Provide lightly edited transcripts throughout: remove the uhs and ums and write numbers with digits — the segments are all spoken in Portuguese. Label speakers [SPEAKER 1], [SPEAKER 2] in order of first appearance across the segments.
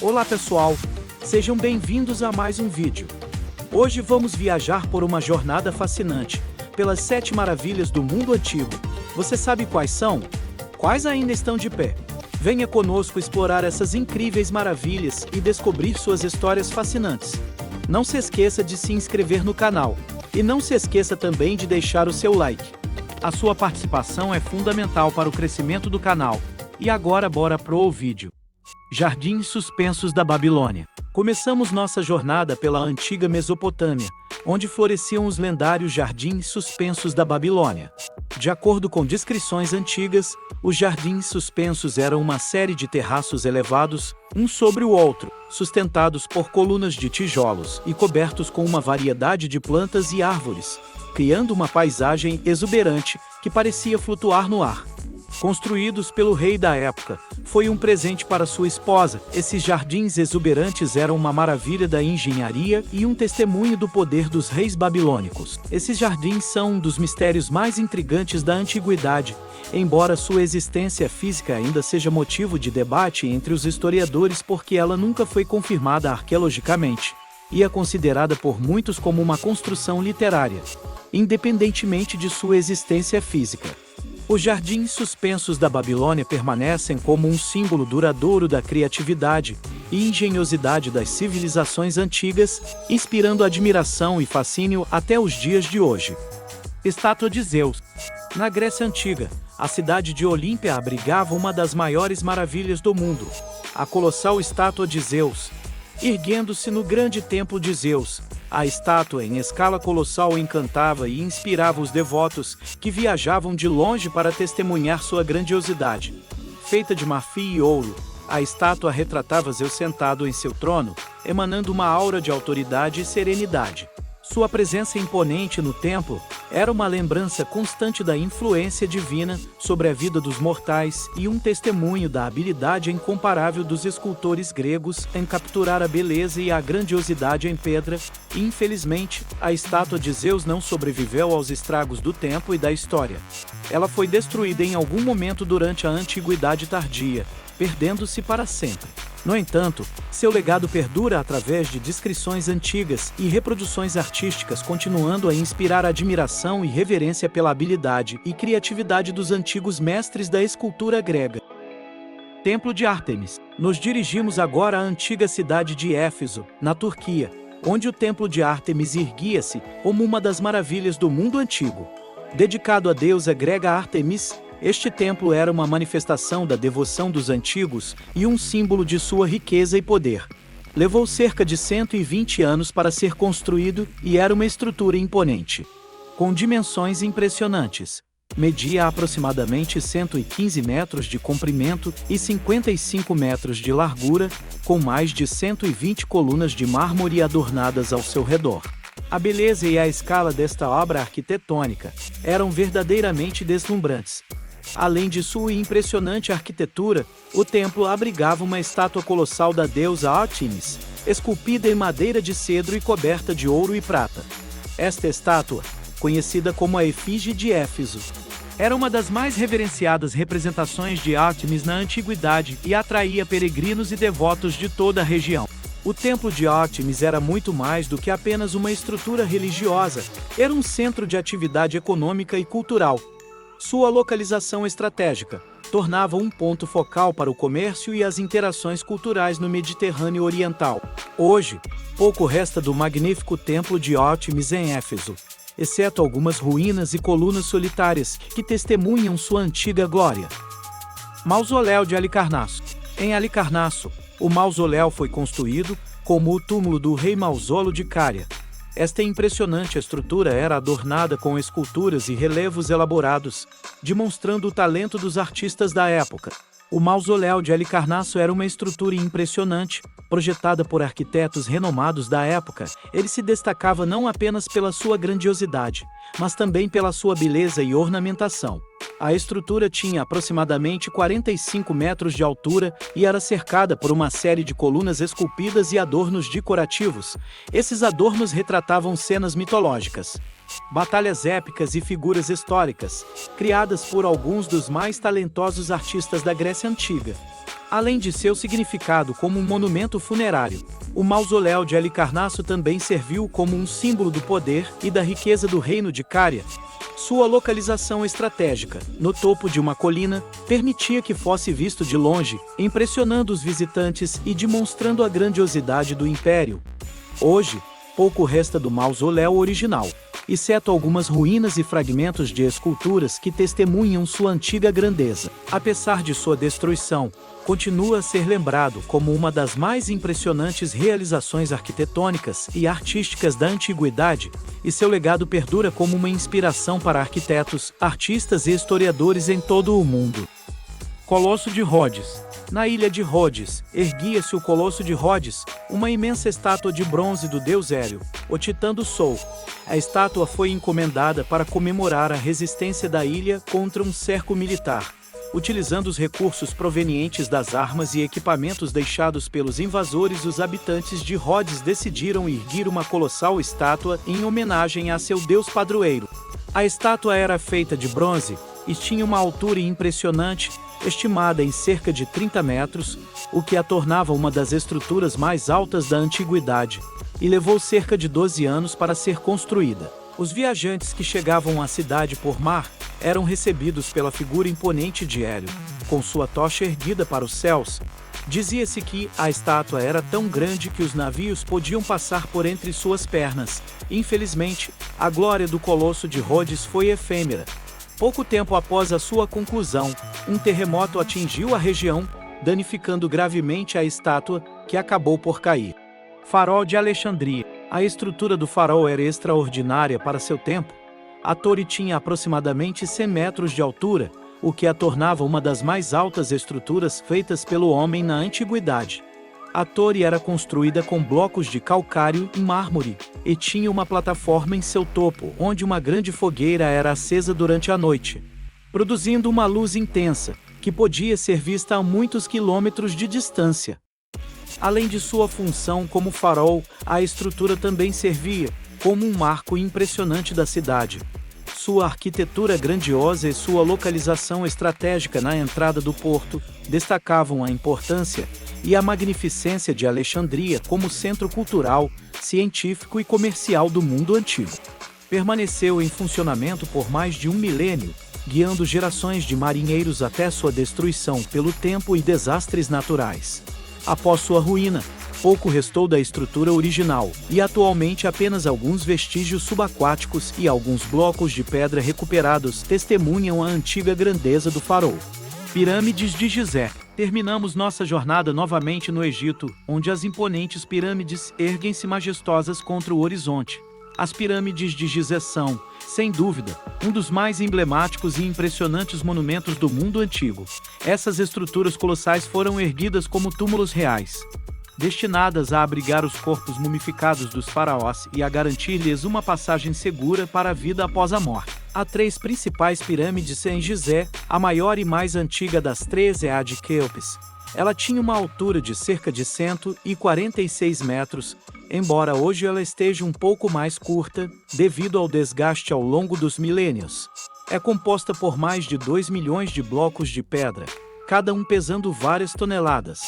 [SPEAKER 1] Olá pessoal, sejam bem-vindos a mais um vídeo. Hoje vamos viajar por uma jornada fascinante, pelas 7 maravilhas do mundo antigo. Você sabe quais são? Quais ainda estão de pé? Venha conosco explorar essas incríveis maravilhas e descobrir suas histórias fascinantes. Não se esqueça de se inscrever no canal, e não se esqueça também de deixar o seu like. A sua participação é fundamental para o crescimento do canal. E agora bora pro vídeo. Jardins suspensos da Babilônia. Começamos nossa jornada pela antiga Mesopotâmia, onde floresciam os lendários jardins suspensos da Babilônia. De acordo com descrições antigas, os jardins suspensos eram uma série de terraços elevados, um sobre o outro, sustentados por colunas de tijolos e cobertos com uma variedade de plantas e árvores, criando uma paisagem exuberante que parecia flutuar no ar. Construídos pelo rei da época, foi um presente para sua esposa. Esses jardins exuberantes eram uma maravilha da engenharia e um testemunho do poder dos reis babilônicos. Esses jardins são um dos mistérios mais intrigantes da antiguidade, embora sua existência física ainda seja motivo de debate entre os historiadores porque ela nunca foi confirmada arqueologicamente, e é considerada por muitos como uma construção literária, independentemente de sua existência física. Os jardins suspensos da Babilônia permanecem como um símbolo duradouro da criatividade e engenhosidade das civilizações antigas, inspirando admiração e fascínio até os dias de hoje. Estátua de Zeus. Na Grécia Antiga, a cidade de Olímpia abrigava uma das maiores maravilhas do mundo, a colossal estátua de Zeus. Erguendo-se no grande templo de Zeus, a estátua em escala colossal encantava e inspirava os devotos, que viajavam de longe para testemunhar sua grandiosidade. Feita de marfim e ouro, a estátua retratava Zeus sentado em seu trono, emanando uma aura de autoridade e serenidade. Sua presença imponente no templo era uma lembrança constante da influência divina sobre a vida dos mortais e um testemunho da habilidade incomparável dos escultores gregos em capturar a beleza e a grandiosidade em pedra. Infelizmente, a estátua de Zeus não sobreviveu aos estragos do tempo e da história. Ela foi destruída em algum momento durante a Antiguidade Tardia, perdendo-se para sempre. No entanto, seu legado perdura através de descrições antigas e reproduções artísticas, continuando a inspirar admiração e reverência pela habilidade e criatividade dos antigos mestres da escultura grega. Templo de Ártemis. Nos dirigimos agora à antiga cidade de Éfeso, na Turquia, onde o Templo de Ártemis erguia-se como uma das maravilhas do mundo antigo. Dedicado à deusa grega Ártemis, este templo era uma manifestação da devoção dos antigos e um símbolo de sua riqueza e poder. Levou cerca de 120 anos para ser construído e era uma estrutura imponente, com dimensões impressionantes. Media aproximadamente 115 metros de comprimento e 55 metros de largura, com mais de 120 colunas de mármore adornadas ao seu redor. A beleza e a escala desta obra arquitetônica eram verdadeiramente deslumbrantes. Além de sua impressionante arquitetura, o templo abrigava uma estátua colossal da deusa Ártemis, esculpida em madeira de cedro e coberta de ouro e prata. Esta estátua, conhecida como a Efígie de Éfeso, era uma das mais reverenciadas representações de Ártemis na antiguidade e atraía peregrinos e devotos de toda a região. O templo de Ártemis era muito mais do que apenas uma estrutura religiosa, era um centro de atividade econômica e cultural. Sua localização estratégica tornava um ponto focal para o comércio e as interações culturais no Mediterrâneo Oriental. Hoje, pouco resta do magnífico templo de Ártemis em Éfeso, exceto algumas ruínas e colunas solitárias que testemunham sua antiga glória. Mausoléu de Halicarnasso. Em Halicarnasso, o mausoléu foi construído como o túmulo do rei Mausolo de Cária. Esta impressionante estrutura era adornada com esculturas e relevos elaborados, demonstrando o talento dos artistas da época. O mausoléu de Halicarnasso era uma estrutura impressionante, projetada por arquitetos renomados da época. Ele se destacava não apenas pela sua grandiosidade, mas também pela sua beleza e ornamentação. A estrutura tinha aproximadamente 45 metros de altura e era cercada por uma série de colunas esculpidas e adornos decorativos. Esses adornos retratavam cenas mitológicas, batalhas épicas e figuras históricas, criadas por alguns dos mais talentosos artistas da Grécia Antiga. Além de seu significado como um monumento funerário, o mausoléu de Halicarnasso também serviu como um símbolo do poder e da riqueza do reino de Cária. Sua localização estratégica, no topo de uma colina, permitia que fosse visto de longe, impressionando os visitantes e demonstrando a grandiosidade do império. Hoje, pouco resta do mausoléu original, exceto algumas ruínas e fragmentos de esculturas que testemunham sua antiga grandeza. Apesar de sua destruição, continua a ser lembrado como uma das mais impressionantes realizações arquitetônicas e artísticas da antiguidade, e seu legado perdura como uma inspiração para arquitetos, artistas e historiadores em todo o mundo. Colosso de Rhodes. Na ilha de Rhodes, erguia-se o Colosso de Rhodes, uma imensa estátua de bronze do deus Hélio, o titã do Sol. A estátua foi encomendada para comemorar a resistência da ilha contra um cerco militar, utilizando os recursos provenientes das armas e equipamentos deixados pelos invasores. Os habitantes de Rhodes decidiram erguer uma colossal estátua em homenagem a seu deus padroeiro. A estátua era feita de bronze e tinha uma altura impressionante, estimada em cerca de 30 metros, o que a tornava uma das estruturas mais altas da antiguidade, e levou cerca de 12 anos para ser construída. Os viajantes que chegavam à cidade por mar eram recebidos pela figura imponente de Hélio, com sua tocha erguida para os céus. Dizia-se que a estátua era tão grande que os navios podiam passar por entre suas pernas. Infelizmente, a glória do Colosso de Rhodes foi efêmera. Pouco tempo após a sua conclusão, um terremoto atingiu a região, danificando gravemente a estátua, que acabou por cair. Farol de Alexandria. A estrutura do farol era extraordinária para seu tempo. A torre tinha aproximadamente 100 metros de altura, o que a tornava uma das mais altas estruturas feitas pelo homem na antiguidade. A torre era construída com blocos de calcário e mármore, e tinha uma plataforma em seu topo, onde uma grande fogueira era acesa durante a noite, produzindo uma luz intensa, que podia ser vista a muitos quilômetros de distância. Além de sua função como farol, a estrutura também servia como um marco impressionante da cidade. Sua arquitetura grandiosa e sua localização estratégica na entrada do porto destacavam a importância e a magnificência de Alexandria como centro cultural, científico e comercial do mundo antigo. Permaneceu em funcionamento por mais de um milênio, guiando gerações de marinheiros até sua destruição pelo tempo e desastres naturais. Após sua ruína, pouco restou da estrutura original, e atualmente apenas alguns vestígios subaquáticos e alguns blocos de pedra recuperados testemunham a antiga grandeza do farol. Pirâmides de Gizé. Terminamos nossa jornada novamente no Egito, onde as imponentes pirâmides erguem-se majestosas contra o horizonte. As pirâmides de Gizé são, sem dúvida, um dos mais emblemáticos e impressionantes monumentos do mundo antigo. Essas estruturas colossais foram erguidas como túmulos reais, destinadas a abrigar os corpos mumificados dos faraós e a garantir-lhes uma passagem segura para a vida após a morte. Há 3 principais pirâmides em Gizé, a maior e mais antiga das 3 é a de Quéops. Ela tinha uma altura de cerca de 146 metros, embora hoje ela esteja um pouco mais curta, devido ao desgaste ao longo dos milênios. É composta por mais de 2 milhões de blocos de pedra, cada um pesando várias toneladas.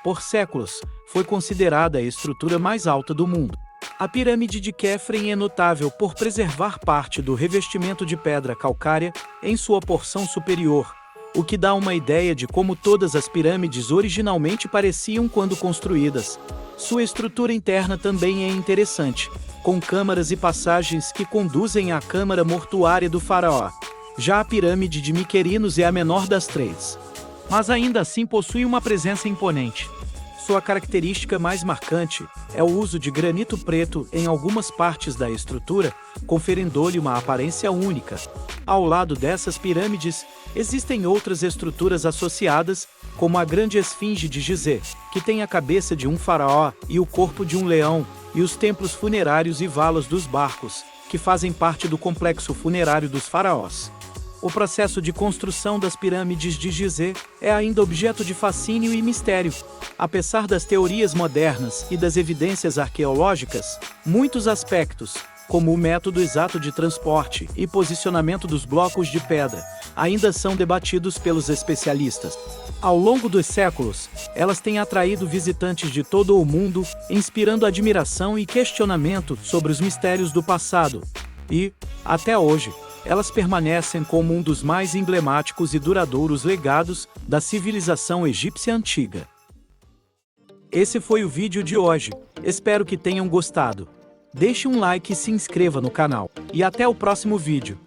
[SPEAKER 1] Por séculos, foi considerada a estrutura mais alta do mundo. A pirâmide de Quefren é notável por preservar parte do revestimento de pedra calcária em sua porção superior, o que dá uma ideia de como todas as pirâmides originalmente pareciam quando construídas. Sua estrutura interna também é interessante, com câmaras e passagens que conduzem à câmara mortuária do faraó. Já a pirâmide de Miquerinos é a menor das 3, mas ainda assim possui uma presença imponente. Sua característica mais marcante é o uso de granito preto em algumas partes da estrutura, conferindo-lhe uma aparência única. Ao lado dessas pirâmides, existem outras estruturas associadas, como a Grande Esfinge de Gizé, que tem a cabeça de um faraó e o corpo de um leão, e os templos funerários e valas dos barcos, que fazem parte do complexo funerário dos faraós. O processo de construção das pirâmides de Gizé é ainda objeto de fascínio e mistério. Apesar das teorias modernas e das evidências arqueológicas, muitos aspectos, como o método exato de transporte e posicionamento dos blocos de pedra, ainda são debatidos pelos especialistas. Ao longo dos séculos, elas têm atraído visitantes de todo o mundo, inspirando admiração e questionamento sobre os mistérios do passado. E, até hoje, elas permanecem como um dos mais emblemáticos e duradouros legados da civilização egípcia antiga. Esse foi o vídeo de hoje. Espero que tenham gostado. Deixe um like e se inscreva no canal. E até o próximo vídeo.